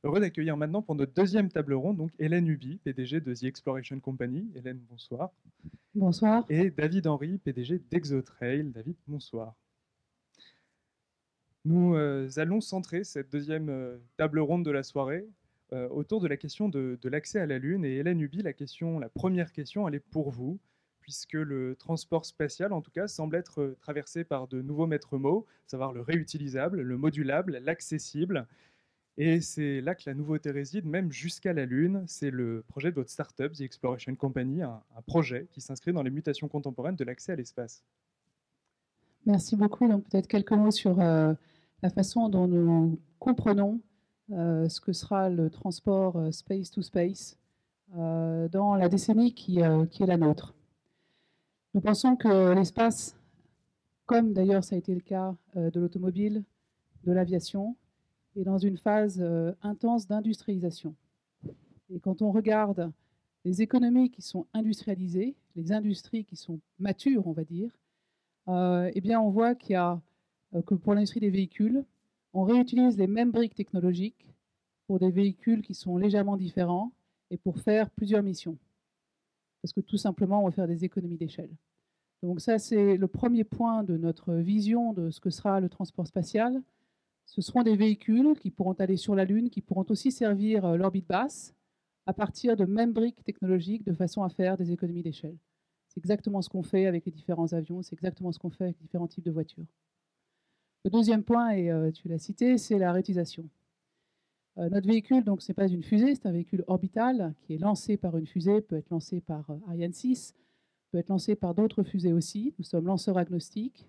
Heureux d'accueillir maintenant pour notre deuxième table ronde, donc Hélène Huby, PDG de The Exploration Company. Hélène, bonsoir. Bonsoir. Et David Henry, PDG d'Exotrail. David, bonsoir. Nous allons centrer cette deuxième table ronde de la soirée autour de la question de l'accès à la Lune. Et Hélène Huby, la première question, elle est pour vous, puisque le transport spatial, en tout cas, semble être traversé par de nouveaux maîtres mots, à savoir le réutilisable, le modulable, l'accessible. Et c'est là que la nouveauté réside, même jusqu'à la Lune. C'est le projet de votre startup, The Exploration Company, un projet qui s'inscrit dans les mutations contemporaines de l'accès à l'espace. Merci beaucoup. Donc peut-être quelques mots sur la façon dont nous comprenons ce que sera le transport space to space dans la décennie qui est la nôtre. Nous pensons que l'espace, comme d'ailleurs ça a été le cas de l'automobile, de l'aviation, est dans une phase intense d'industrialisation. Et quand on regarde les économies qui sont industrialisées, les industries qui sont matures, on va dire, eh bien, on voit qu'il y a, que pour l'industrie des véhicules, on réutilise les mêmes briques technologiques pour des véhicules qui sont légèrement différents et pour faire plusieurs missions. Parce que tout simplement, on va faire des économies d'échelle. Donc ça, c'est le premier point de notre vision de ce que sera le transport spatial. Ce seront des véhicules qui pourront aller sur la Lune, qui pourront aussi servir l'orbite basse à partir de mêmes briques technologiques de façon à faire des économies d'échelle. C'est exactement ce qu'on fait avec les différents avions, c'est exactement ce qu'on fait avec différents types de voitures. Le deuxième point, et tu l'as cité, c'est la réutilisation. Notre véhicule, donc, ce n'est pas une fusée, c'est un véhicule orbital qui est lancé par une fusée, peut être lancé par Ariane 6, peut être lancé par d'autres fusées aussi. Nous sommes lanceurs agnostiques.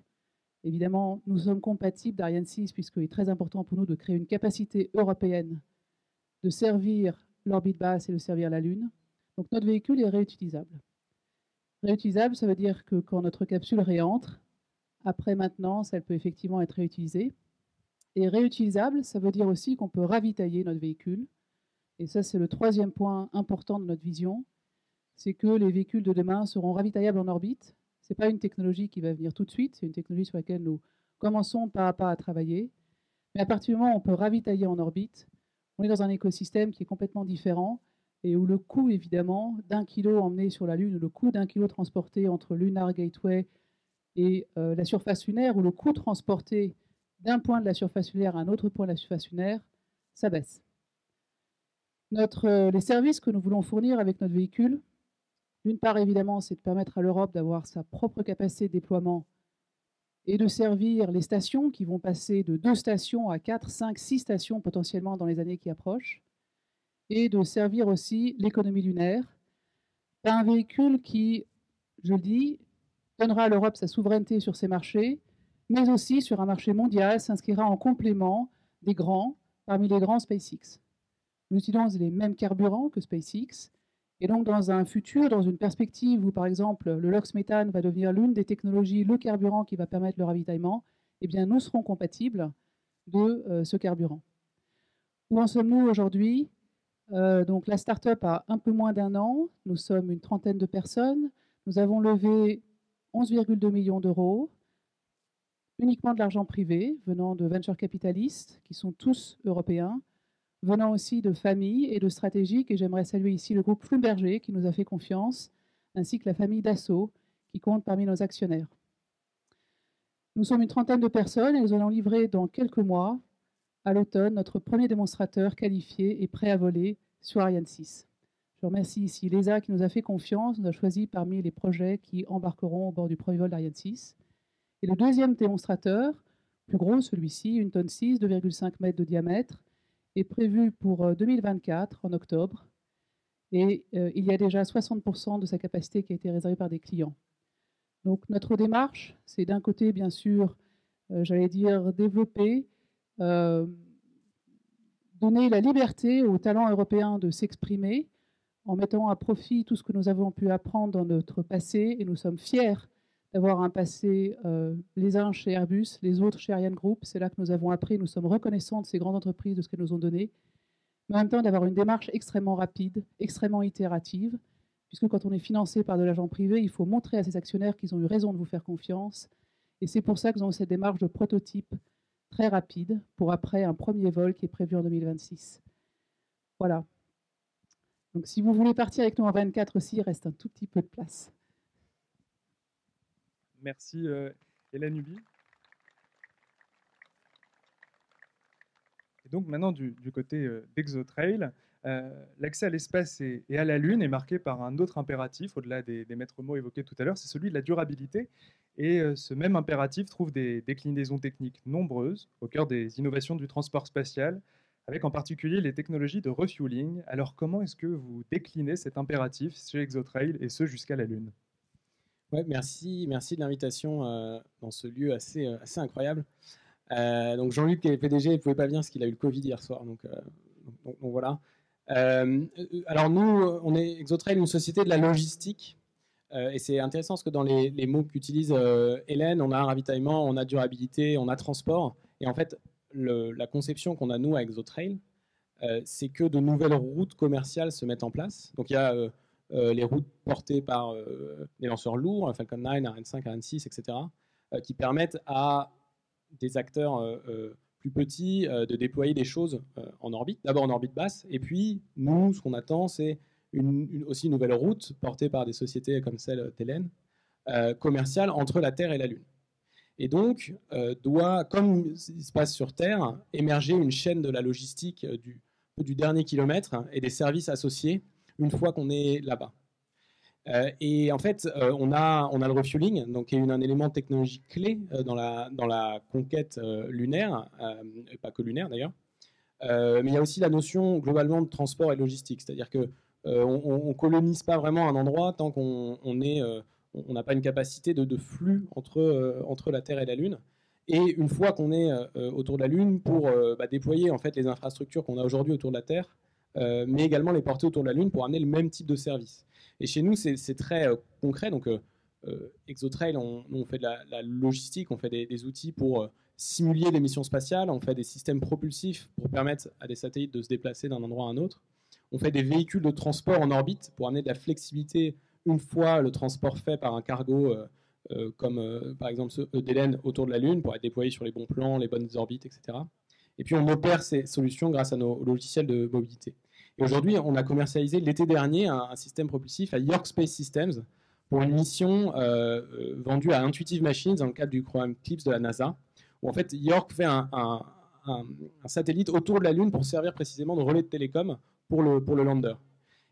Évidemment, nous sommes compatibles d'Ariane 6 puisqu'il est très important pour nous de créer une capacité européenne de servir l'orbite basse et de servir la Lune. Donc notre véhicule est réutilisable. Réutilisable, ça veut dire que quand notre capsule réentre, après maintenance, elle peut effectivement être réutilisée. Et réutilisable, ça veut dire aussi qu'on peut ravitailler notre véhicule. Et ça, c'est le troisième point important de notre vision, c'est que les véhicules de demain seront ravitaillables en orbite. Ce n'est pas une technologie qui va venir tout de suite, c'est une technologie sur laquelle nous commençons pas à pas à travailler. Mais à partir du moment où on peut ravitailler en orbite, on est dans un écosystème qui est complètement différent et où le coût, évidemment, d'un kilo emmené sur la Lune, ou le coût d'un kilo transporté entre Lunar Gateway et la surface lunaire, ou le coût transporté d'un point de la surface lunaire à un autre point de la surface lunaire, ça baisse. Les services que nous voulons fournir avec notre véhicule, d'une part, évidemment, c'est de permettre à l'Europe d'avoir sa propre capacité de déploiement et de servir les stations qui vont passer de 2 stations à 4, 5, 6 stations potentiellement dans les années qui approchent, et de servir aussi l'économie lunaire par un véhicule qui, je le dis, donnera à l'Europe sa souveraineté sur ses marchés, mais aussi sur un marché mondial, s'inscrira en complément des grands, parmi les grands SpaceX. Nous utilisons les mêmes carburants que SpaceX, et donc dans un futur, dans une perspective où par exemple le LOX méthane va devenir l'une des technologies, le carburant qui va permettre le ravitaillement, eh bien nous serons compatibles de ce carburant. Où en sommes-nous aujourd'hui? Donc la start-up a un peu moins d'un an, nous sommes une trentaine de personnes, nous avons levé 11,2 millions d'euros, uniquement de l'argent privé venant de venture capitalistes qui sont tous européens, venant aussi de familles et de stratégiques, et j'aimerais saluer ici le groupe Schlumberger qui nous a fait confiance, ainsi que la famille Dassault qui compte parmi nos actionnaires. Nous sommes une trentaine de personnes et nous allons livrer dans quelques mois, à l'automne, notre premier démonstrateur qualifié et prêt à voler sur Ariane 6. Je remercie ici l'ESA qui nous a fait confiance, nous a choisi parmi les projets qui embarqueront au bord du premier vol d'Ariane 6. Et le deuxième démonstrateur, plus gros celui-ci, 1,6 tonne, 2,5 mètres de diamètre, est prévu pour 2024, en octobre. Et il y a déjà 60% de sa capacité qui a été réservée par des clients. Donc notre démarche, c'est d'un côté, bien sûr, j'allais dire, développer, donner la liberté aux talents européens de s'exprimer en mettant à profit tout ce que nous avons pu apprendre dans notre passé. Et nous sommes fiers d'avoir un passé, les uns chez Airbus, les autres chez Ariane Group. C'est là que nous avons appris, nous sommes reconnaissants de ces grandes entreprises, de ce qu'elles nous ont donné. Mais en même temps, d'avoir une démarche extrêmement rapide, extrêmement itérative, puisque quand on est financé par de l'argent privé, il faut montrer à ses actionnaires qu'ils ont eu raison de vous faire confiance. Et c'est pour ça que nous avons cette démarche de prototype très rapide pour après un premier vol qui est prévu en 2026. Voilà. Donc si vous voulez partir avec nous en 24 aussi, il reste un tout petit peu de place. Merci Hélène Huby. Et donc maintenant du côté d'Exotrail, l'accès à l'espace et à la Lune est marqué par un autre impératif, au-delà des maîtres mots évoqués tout à l'heure, c'est celui de la durabilité. Et ce même impératif trouve des déclinaisons techniques nombreuses au cœur des innovations du transport spatial, avec en particulier les technologies de refueling. Alors comment est-ce que vous déclinez cet impératif chez Exotrail et ce jusqu'à la Lune? Ouais, merci de l'invitation dans ce lieu assez incroyable. Donc Jean-Luc qui est PDG, il ne pouvait pas venir parce qu'il a eu le Covid hier soir. Donc voilà. Alors nous, on est Exotrail, une société de la logistique. Et c'est intéressant parce que dans les mots qu'utilise Hélène, on a ravitaillement, on a durabilité, on a transport. Et en fait, la conception qu'on a nous à Exotrail, c'est que de nouvelles routes commerciales se mettent en place. Donc il y a les routes portées par les lanceurs lourds, Falcon 9, Ariane 5, Ariane 6, etc., qui permettent à des acteurs plus petits de déployer des choses en orbite, d'abord en orbite basse, et puis nous, ce qu'on attend, c'est aussi une nouvelle route portée par des sociétés comme celle d'Hélène, commerciale entre la Terre et la Lune. Et donc, doit, comme il se passe sur Terre, émerger une chaîne de la logistique du dernier kilomètre et des services associés une fois qu'on est là-bas. Et en fait, on a le refueling, donc qui est un élément technologique clé dans la conquête lunaire, et pas que lunaire d'ailleurs. Mais il y a aussi la notion globalement de transport et logistique, c'est-à-dire que on ne colonise pas vraiment un endroit tant qu'on n'a pas une capacité de flux entre la Terre et la Lune. Et une fois qu'on est autour de la Lune, pour déployer en fait les infrastructures qu'on a aujourd'hui autour de la Terre, mais également les porter autour de la Lune pour amener le même type de service. Et chez nous, c'est très concret. Donc, Exotrail, on fait de la logistique, on fait des outils pour simuler des missions spatiales, on fait des systèmes propulsifs pour permettre à des satellites de se déplacer d'un endroit à un autre. On fait des véhicules de transport en orbite pour amener de la flexibilité une fois le transport fait par un cargo comme par exemple ceux d'Hélène autour de la Lune pour être déployé sur les bons plans, les bonnes orbites, etc. Et puis on opère ces solutions grâce à nos logiciels de mobilité. Et aujourd'hui, on a commercialisé l'été dernier un système propulsif à York Space Systems pour une mission vendue à Intuitive Machines dans le cadre du programme CLIPS de la NASA, où en fait York fait un satellite autour de la Lune pour servir précisément de relais de télécom pour le lander.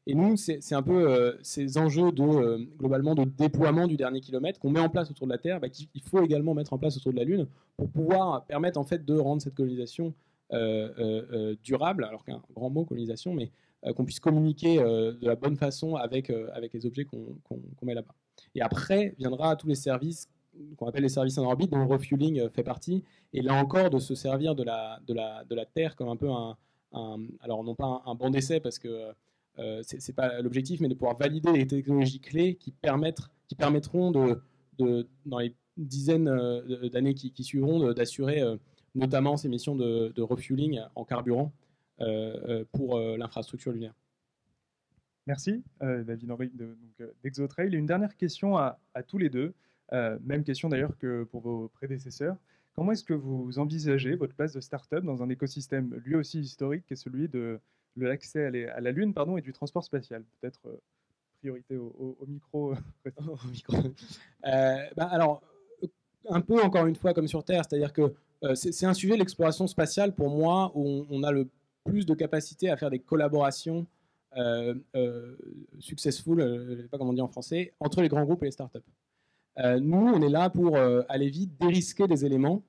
Et nous, c'est un peu ces enjeux globalement de déploiement du dernier kilomètre qu'on met en place autour de la Terre, qu'il faut également mettre en place autour de la Lune pour pouvoir permettre en fait de rendre cette colonisation durable, alors qu'un grand mot colonisation, mais qu'on puisse communiquer de la bonne façon avec les objets qu'on met là-bas. Et après viendra tous les services qu'on appelle les services en orbite, dont le refueling fait partie, et là encore de se servir de la Terre comme un peu alors non pas un banc d'essai parce que c'est pas l'objectif, mais de pouvoir valider les technologies clés qui permettront dans les dizaines d'années qui suivront d'assurer notamment ces missions de refueling en carburant pour l'infrastructure lunaire. Merci David Henry d'Exotrail. Et une dernière question à tous les deux, même question d'ailleurs que pour vos prédécesseurs. Comment est-ce que vous envisagez votre place de start-up dans un écosystème lui aussi historique qui est celui de l'accès à la Lune et du transport spatial? Peut-être priorité au micro. Au micro. Alors, un peu encore une fois comme sur Terre, c'est-à-dire que c'est un sujet, l'exploration spatiale, pour moi, où on a le plus de capacité à faire des collaborations successful, je ne sais pas comment on dit en français, entre les grands groupes et les startups. Nous, on est là pour aller vite dérisquer des éléments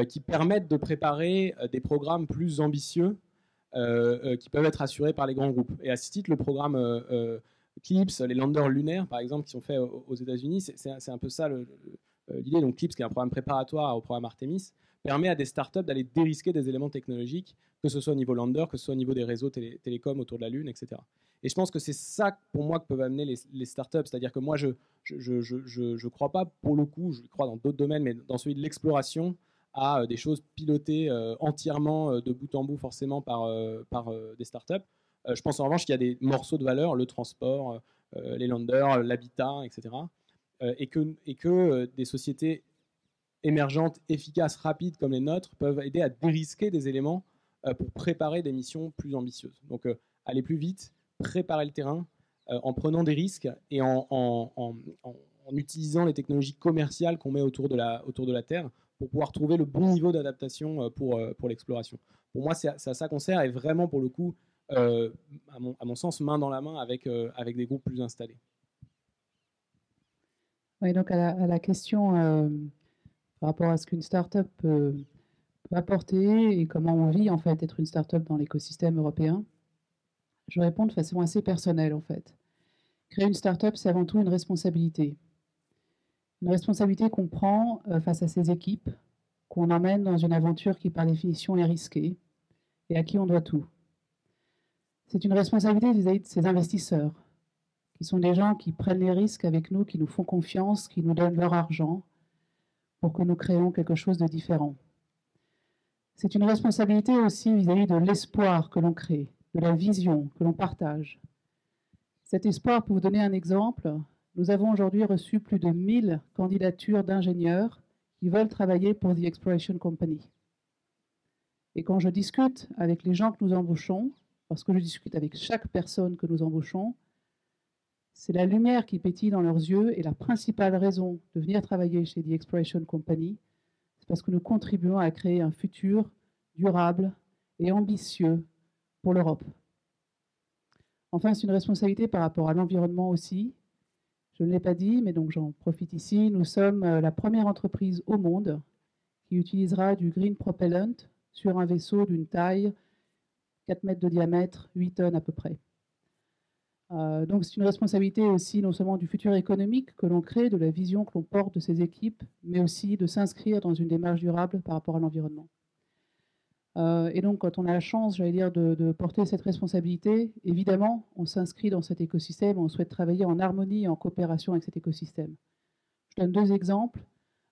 qui permettent de préparer des programmes plus ambitieux qui peuvent être assurés par les grands groupes. Et à ce titre, le programme CLIPS, les landers lunaires, par exemple, qui sont faits aux États-Unis, c'est un peu ça l'idée. Donc CLIPS, qui est un programme préparatoire au programme Artemis, permet à des startups d'aller dérisquer des éléments technologiques, que ce soit au niveau lander, que ce soit au niveau des réseaux télécoms autour de la Lune, etc. Et je pense que c'est ça, pour moi, que peuvent amener les startups. C'est-à-dire que moi, je ne crois pas, pour le coup, je crois dans d'autres domaines, mais dans celui de l'exploration, à des choses pilotées entièrement de bout en bout, forcément, par des startups. Je pense en revanche qu'il y a des morceaux de valeur, le transport, les landers, l'habitat, etc. Et que des sociétés émergentes, efficaces, rapides comme les nôtres peuvent aider à dérisquer des éléments pour préparer des missions plus ambitieuses. Donc, aller plus vite, préparer le terrain en prenant des risques et en utilisant les technologies commerciales qu'on met autour de la Terre pour pouvoir trouver le bon niveau d'adaptation pour l'exploration. Pour moi, c'est à ça qu'on sert et vraiment, pour le coup, à mon sens, main dans la main avec des groupes plus installés. Oui, donc à la question par rapport à ce qu'une start-up peut apporter et comment on vit en fait être une start-up dans l'écosystème européen, je réponds de façon assez personnelle en fait. Créer une start-up, c'est avant tout une responsabilité. Une responsabilité qu'on prend face à ses équipes, qu'on emmène dans une aventure qui par définition est risquée et à qui on doit tout. C'est une responsabilité vis-à-vis de ses investisseurs, qui sont des gens qui prennent les risques avec nous, qui nous font confiance, qui nous donnent leur argent pour que nous créions quelque chose de différent. C'est une responsabilité aussi vis-à-vis de l'espoir que l'on crée, de la vision que l'on partage. Cet espoir, pour vous donner un exemple, nous avons aujourd'hui reçu plus de 1000 candidatures d'ingénieurs qui veulent travailler pour The Exploration Company. Et quand je discute avec les gens que nous embauchons, parce que je discute avec chaque personne que nous embauchons, c'est la lumière qui pétille dans leurs yeux et la principale raison de venir travailler chez The Exploration Company, c'est parce que nous contribuons à créer un futur durable et ambitieux pour l'Europe. Enfin, c'est une responsabilité par rapport à l'environnement aussi. Je ne l'ai pas dit, mais donc j'en profite ici. Nous sommes la première entreprise au monde qui utilisera du green propellant sur un vaisseau d'une taille 4 mètres de diamètre, 8 tonnes à peu près. Donc c'est une responsabilité aussi non seulement du futur économique que l'on crée, de la vision que l'on porte de ces équipes, mais aussi de s'inscrire dans une démarche durable par rapport à l'environnement. Et donc quand on a la chance, j'allais dire, de porter cette responsabilité, évidemment, on s'inscrit dans cet écosystème, on souhaite travailler en harmonie et en coopération avec cet écosystème. Je donne 2 exemples.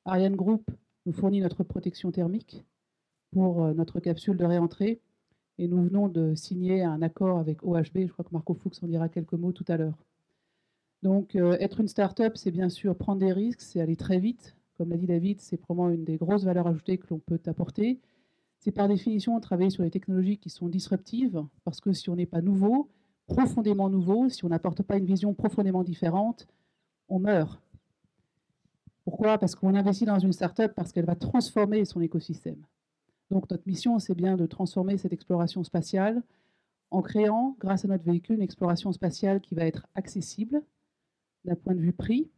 Ariane Group nous fournit notre protection thermique pour notre capsule de réentrée. Et nous venons de signer un accord avec OHB, je crois que Marco Fuchs en dira quelques mots tout à l'heure. Donc, être une start-up, c'est bien sûr prendre des risques, c'est aller très vite. Comme l'a dit David, c'est probablement une des grosses valeurs ajoutées que l'on peut apporter. C'est par définition travailler sur les technologies qui sont disruptives, parce que si on n'est pas nouveau, profondément nouveau, si on n'apporte pas une vision profondément différente, on meurt. Pourquoi? Parce qu'on investit dans une start-up parce qu'elle va transformer son écosystème. Donc notre mission, c'est bien de transformer cette exploration spatiale en créant, grâce à notre véhicule, une exploration spatiale qui va être accessible d'un point de vue prix,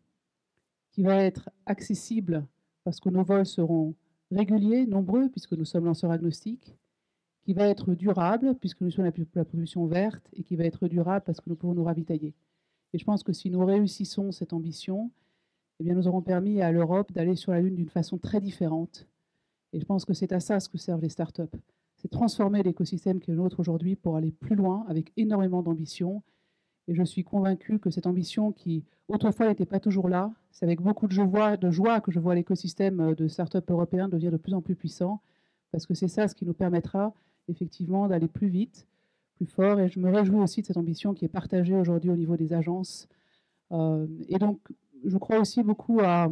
qui va être accessible parce que nos vols seront réguliers, nombreux, puisque nous sommes lanceurs agnostiques, qui va être durable, puisque nous sommes la propulsion verte, et qui va être durable parce que nous pouvons nous ravitailler. Et je pense que si nous réussissons cette ambition, eh bien, nous aurons permis à l'Europe d'aller sur la Lune d'une façon très différente. Et je pense que c'est à ça ce que servent les startups. C'est transformer l'écosystème qui est le nôtre aujourd'hui pour aller plus loin avec énormément d'ambition. Et je suis convaincue que cette ambition qui, autrefois, n'était pas toujours là, c'est avec beaucoup de joie que je vois l'écosystème de startups européens devenir de plus en plus puissant, parce que c'est ça ce qui nous permettra effectivement d'aller plus vite, plus fort. Et je me réjouis aussi de cette ambition qui est partagée aujourd'hui au niveau des agences. Et donc, je crois aussi beaucoup à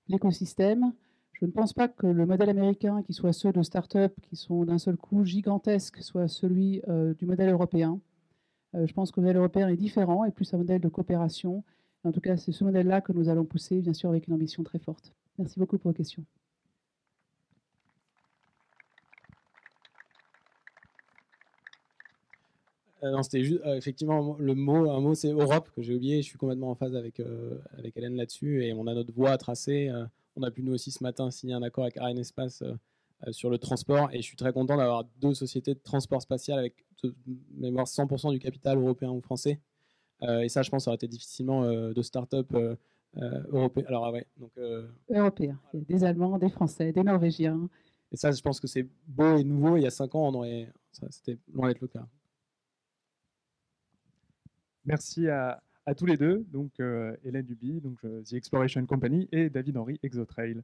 l'écosystème. Je ne pense pas que le modèle américain, qui soit ceux de start-up qui sont d'un seul coup gigantesques, soit celui du modèle européen. Je pense que le modèle européen est différent et plus un modèle de coopération. En tout cas, c'est ce modèle-là que nous allons pousser, bien sûr, avec une ambition très forte. Merci beaucoup pour vos questions. Non, c'était juste, effectivement, un mot, c'est Europe, que j'ai oublié. Je suis complètement en phase avec Hélène là-dessus. Et on a notre voie à tracer. On a pu, nous aussi, ce matin, signer un accord avec Ariane Espace sur le transport. Et je suis très content d'avoir 2 sociétés de transport spatial avec mémoire 100% du capital européen ou français. Et ça, je pense, ça aurait été difficilement de start-up européen. Alors, ouais, donc, Européen. Il y a des Allemands, des Français, des Norvégiens. Et ça, je pense que c'est beau et nouveau. Il y a 5 ans, c'était loin d'être le cas. Merci à tous les deux, donc Hélène Duby, donc The Exploration Company, et David Henry, Exotrail.